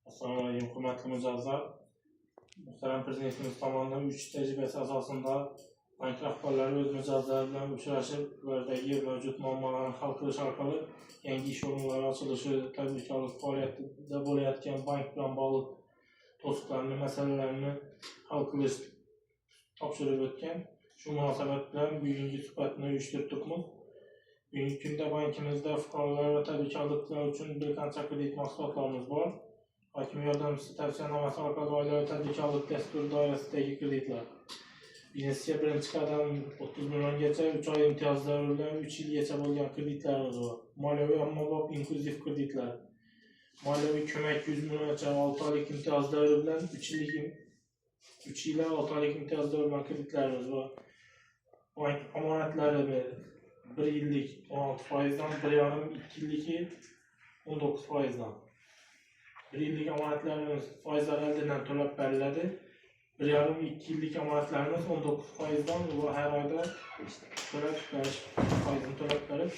Assalomu alaykum, hurmatli mijozlar. Muhtaram prezidentimiz tomonidan 3 tajribasi asosida bank rahbarlari o'z mijozlari bilan uchrashib, ulardagi mavjud muammolarni hal qilish orqali yangi ish o'rinlari ochilishi, tadbirkorlik faoliyatida bo'layotgan bank bilan bog'liq to'siqlarni, masalalarni hal qilish topshirib o'tgan. Shu munosabat bilan bugungi suhbatni uyushtirdik. Bugungi kunda bankimizda fuqarolar va tadbirkorliklar uchun bir qancha kredit mahsulotlarimiz bor. Hokim yordamchisi tavsiyanomasi orqali oilaviy tadbirkorlik dasturi doirasidagi kreditlar. Biznesga birinchi qadam 30 milliongacha 3 oy imtiyozlari bilan 3 yilgacha bo'lgan kreditlarimiz bor. Moliyaviy ommabop inklyuziv kreditlar. Moliyaviy ko'mak 100 milliongacha 6 oylik imtiyozlari bilan 3 yil 6 oylik imtiyozlari bilan kreditlarimiz bor. Bank omonatlari 1 yillik 16%dan 1,5-2 yilliki 19%dan. 1 yillik omonatlarimiz foizlari oldindan to'lab beriladi. 1,5-2 yillik omonatlarimiz 19%dan va har oyda to'lab berish foizini to'lab berib,